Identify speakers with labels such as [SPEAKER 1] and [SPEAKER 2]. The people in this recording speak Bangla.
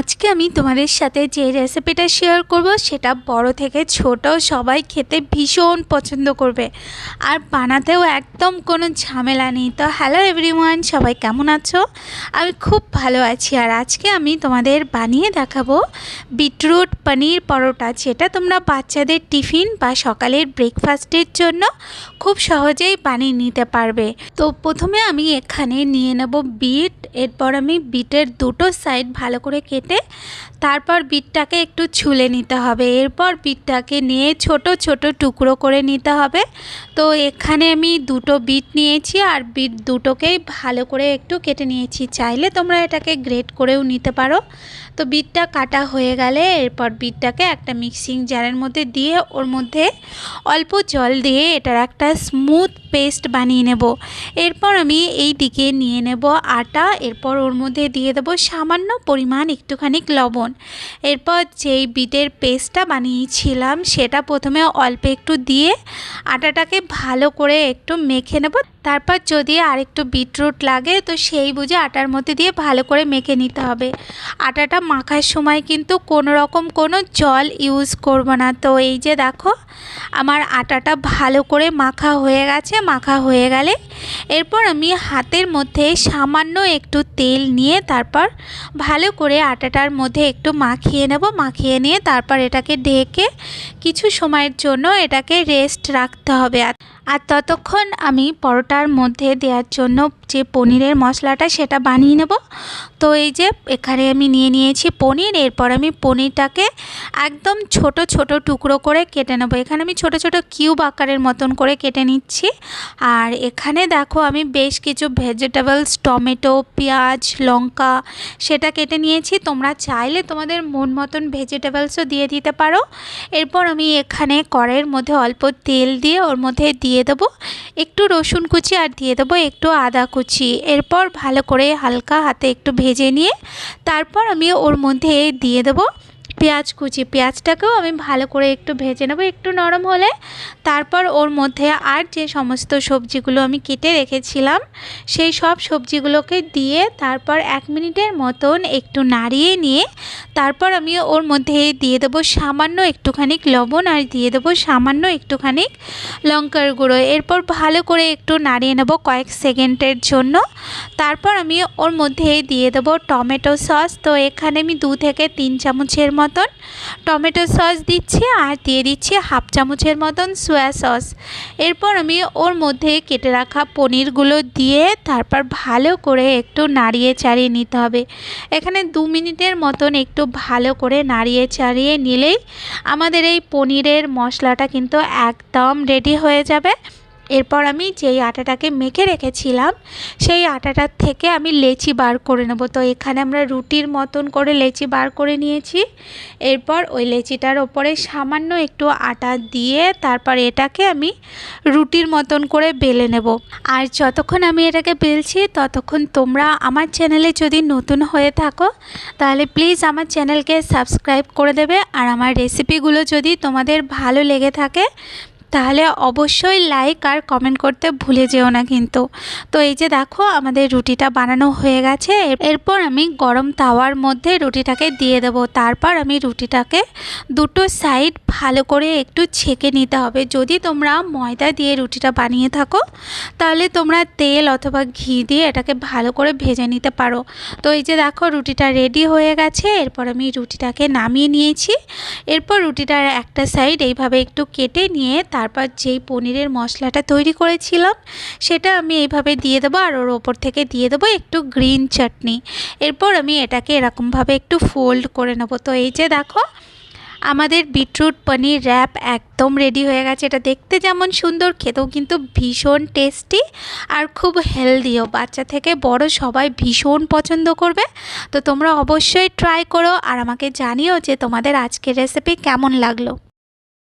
[SPEAKER 1] আজকে আমি তোমাদের সাথে যে রেসিপিটা শেয়ার করব সেটা বড় থেকে ছোট সবাই খেতে ভীষণ পছন্দ করবে আর বানাতেও একদম কোনো ঝামেলা নেই। তো হ্যালো এভরিওয়ান, সবাই কেমন আছো? আমি খুব ভালো আছি। আর আজকে আমি তোমাদের বানিয়ে দেখাবো বিটরুট পনির পরোটা, যেটা তোমরা বাচ্চাদের টিফিন বা সকালের ব্রেকফাস্টের জন্য খুব সহজেই বানিয়ে নিতে পারবে। তো প্রথমে আমি এখানে নিয়ে নেব বিট। এরপর আমি বিটের দুটো সাইড ভালো করে কেটে তারপর বিটটাকে একটু ছুলে নিতে হবে। এরপর বিটটাকে নিয়ে ছোট ছোট টুকরো করে নিতে হবে। তো এখানে আমি দুটো বিট নিয়েছি আর বিট দুটোকেই ভালো করে একটু কেটে নিয়েছি। চাইলে তোমরা এটাকে গ্রেট করেও নিতে পারো। তো বিটটা কাটা হয়ে গেলে এরপর বিটটাকে একটা মিক্সিং জারের মধ্যে দিয়ে ওর মধ্যে অল্প জল দিয়ে এটার একটা স্মুথ পেস্ট বানিয়ে নেব। এরপর আমি এই দিকে নিয়ে নেব আটা। এরপর ওর মধ্যে দিয়ে দেবো সামান্য পরিমাণ একটুখানি লবণ। এরপর যেই বিটের পেস্টটা বানিয়েছিলাম সেটা প্রথমে অল্প একটু দিয়ে আটাটাকে ভালো করে একটু মেখে নেব। তারপর যদি আরেকটু বিটরুট লাগে তো সেই বুঝে আটার মধ্যে দিয়ে ভালো করে মেখে নিতে হবে। আটাটা মাখার সময় কিন্তু কোনো রকম কোনো জল ইউজ করব না। তো এই যে দেখো আমার আটাটা ভালো করে মাখা হয়ে গেছে। মাখা হয়ে গেলে এরপর আমি হাতের মধ্যে সামান্য একটু তেল নিয়ে তারপর ভালো করে আটাটার মধ্যে একটু মাখিয়ে নেব। মাখিয়ে নিয়ে তারপর এটাকে ঢেকে কিছু সময়ের জন্য এটাকে রেস্ট রাখতে হবে। আর ততক্ষণ আমি পরোটার মধ্যে দেওয়ার জন্য যে পনিরের মশলাটা সেটা বানিয়ে নেব। তো এই যে এখানে আমি নিয়ে নিয়েছি পনির। এরপর আমি পনিরটাকে একদম ছোট ছোট টুকরো করে কেটে নেব। এখানে আমি ছোট ছোট কিউব আকারের মতন করে কেটে নিচ্ছি। আর এখানে দেখো আমি বেশ কিছু ভেজিটেবলস, টমেটো, পেঁয়াজ, লঙ্কা সেটা কেটে নিয়েছি। তোমরা চাইলে তোমাদের মন মতন ভেজিটেবলসও দিয়ে দিতে পারো। এরপর আমি এখানে কড়াইয়ের মধ্যে অল্প তেল দিয়ে ওর মধ্যে দিয়ে দেবো একটু রসুন কুচি আর দিয়ে দেবো একটু আদা কুচি। এরপর ভালো করে হালকা হাতে একটু ভেজে নিয়ে তারপর আমি ওর মধ্যে দিয়ে দেবো পেঁয়াজ কুচি। পেঁয়াজটাকেও আমি ভালো করে একটু ভেজে নেব। একটু নরম হলে তারপর ওর মধ্যে আর যে সমস্ত সবজিগুলো আমি কেটে রেখেছিলাম সেই সব সবজিগুলোকে দিয়ে তারপর 1 মিনিটের মতন একটু নাড়িয়ে নিয়ে তারপর আমি ওর মধ্যে দিয়ে দেবো সামান্য একটুখানি লবণ আর দিয়ে দেবো সামান্য একটুখানি লঙ্কার গুঁড়ো। এরপর ভালো করে একটু নাড়িয়ে নেব কয়েক সেকেন্ডের জন্য। তারপর আমি ওর মধ্যে দিয়ে দেবো টমেটো সস। তো এখানে আমি 2 থেকে 3 চামচের মতন টমেটো সস দিচ্ছি আর দিয়ে দিচ্ছি হাফ চামচের মতন সয়া সস। এরপর আমি ওর মধ্যে কেটে রাখা পনিরগুলো দিয়ে তারপর ভালো করে একটু নাড়িয়ে চাড়িয়ে নিতে হবে। এখানে 2 মিনিটের মতন একটু ভালো করে নাড়িয়ে চাড়িয়ে নিলেই আমাদের এই পনিরের মশলাটা কিন্তু একদম রেডি হয়ে যাবে। এরপর আমি যেই আটাটাকে মেখে রেখেছিলাম সেই আটাটার থেকে আমি লেচি বার করে নেব। তো এখানে আমরা রুটির মতন করে লেচি বার করে নিয়েছি। এরপর ওই লেচিটার ওপরে সামান্য একটু আটা দিয়ে তারপর এটাকে আমি রুটির মতন করে বেলে নেব। আর যতক্ষণ আমি এটাকে বেলছি ততক্ষণ তোমরা আমার চ্যানেলে যদি নতুন হয়ে থাকো তাহলে প্লিজ আমার চ্যানেলকে সাবস্ক্রাইব করে দেবে। আর আমার রেসিপিগুলো যদি তোমাদের ভালো লেগে থাকে তাহলে অবশ্যই লাইক আর কমেন্ট করতে ভুলে যেও না কিন্তু। তো এই যে দেখো আমাদের রুটিটা বানানো হয়ে গেছে। এরপর আমি গরম তাওয়ার মধ্যে রুটিটাকে দিয়ে দেব। তারপর আমি রুটিটাকে দুটো সাইড ভালো করে একটু ছেঁকে নিতে হবে। যদি তোমরা ময়দা দিয়ে রুটিটা বানিয়ে থাকো তাহলে তোমরা তেল অথবা ঘি দিয়ে এটাকে ভালো করে ভেজে নিতে পারো। তো এই যে দেখো রুটিটা রেডি হয়ে গেছে। এরপর আমি রুটিটাকে নামিয়ে নিয়েছি। এরপর রুটিটার একটা সাইড এইভাবে একটু কেটে নিয়ে তারপর যেই পনিরের মশলাটা তৈরি করেছিলাম সেটা আমি এইভাবে দিয়ে দেবো আর ওর ওপর থেকে দিয়ে দেবো একটু গ্রিন চাটনি। এরপর আমি এটাকে এরকমভাবে একটু ফোল্ড করে নেব। তো এই যে দেখো আমাদের বিটরুট পনির র্যাপ একদম রেডি হয়ে গেছে। এটা দেখতে যেমন সুন্দর, খেতেও কিন্তু ভীষণ টেস্টি আর খুব হেলদিও। বাচ্চা থেকে বড় সবাই ভীষণ পছন্দ করবে। তো তোমরা অবশ্যই ট্রাই করো আর আমাকে জানিও যে তোমাদের আজকের রেসিপি কেমন লাগলো।